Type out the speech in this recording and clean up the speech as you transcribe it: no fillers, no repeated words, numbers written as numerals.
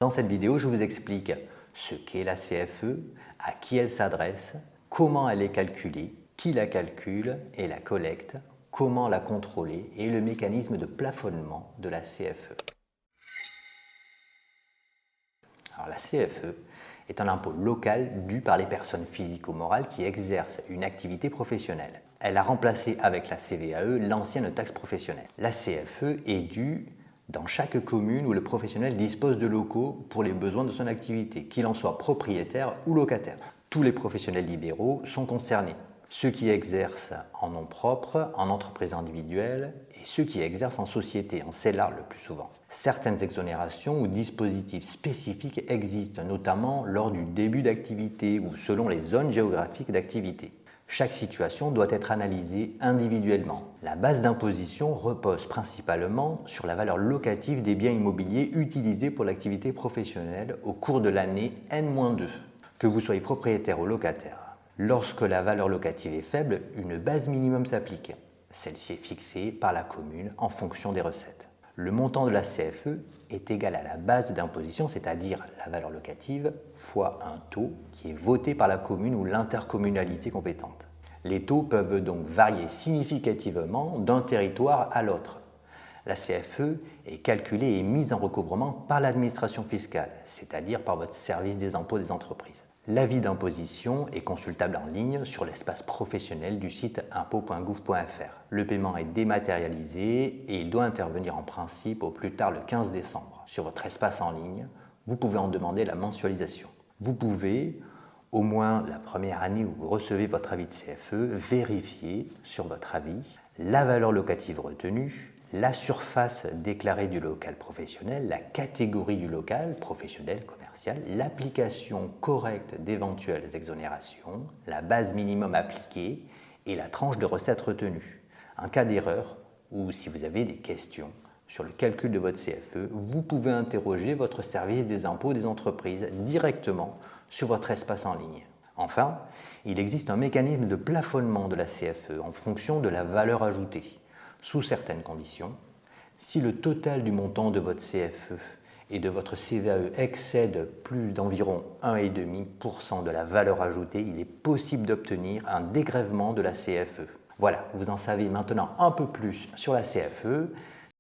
Dans cette vidéo, je vous explique ce qu'est la CFE, à qui elle s'adresse, comment elle est calculée, qui la calcule et la collecte, comment la contrôler et le mécanisme de plafonnement de la CFE. Alors, la CFE est un impôt local dû par les personnes physiques ou morales qui exercent une activité professionnelle. Elle a remplacé avec la CVAE l'ancienne taxe professionnelle. La CFE est due dans chaque commune où le professionnel dispose de locaux pour les besoins de son activité, qu'il en soit propriétaire ou locataire. Tous les professionnels libéraux sont concernés. Ceux qui exercent en nom propre, en entreprise individuelle et ceux qui exercent en société, en CELAR le plus souvent. Certaines exonérations ou dispositifs spécifiques existent, notamment lors du début d'activité ou selon les zones géographiques d'activité. Chaque situation doit être analysée individuellement. La base d'imposition repose principalement sur la valeur locative des biens immobiliers utilisés pour l'activité professionnelle au cours de l'année N-2, que vous soyez propriétaire ou locataire. Lorsque la valeur locative est faible, une base minimum s'applique. Celle-ci est fixée par la commune en fonction des recettes. Le montant de la CFE est égal à la base d'imposition, c'est-à-dire la valeur locative, fois un taux qui est voté par la commune ou l'intercommunalité compétente. Les taux peuvent donc varier significativement d'un territoire à l'autre. La CFE est calculée et mise en recouvrement par l'administration fiscale, c'est-à-dire par votre service des impôts des entreprises. L'avis d'imposition est consultable en ligne sur l'espace professionnel du site impôts.gouv.fr. Le paiement est dématérialisé et il doit intervenir en principe au plus tard le 15 décembre. Sur votre espace en ligne, vous pouvez en demander la mensualisation. Vous pouvez, au moins la première année où vous recevez votre avis de CFE, vérifier sur votre avis la valeur locative retenue, la surface déclarée du local professionnel, la catégorie du local professionnel, commercial, l'application correcte d'éventuelles exonérations, la base minimum appliquée et la tranche de recettes retenue. En cas d'erreur ou si vous avez des questions sur le calcul de votre CFE, vous pouvez interroger votre service des impôts des entreprises directement sur votre espace en ligne. Enfin, il existe un mécanisme de plafonnement de la CFE en fonction de la valeur ajoutée. Sous certaines conditions, si le total du montant de votre CFE et de votre CVAE excède plus d'environ 1,5% de la valeur ajoutée, il est possible d'obtenir un dégrèvement de la CFE. Voilà, vous en savez maintenant un peu plus sur la CFE.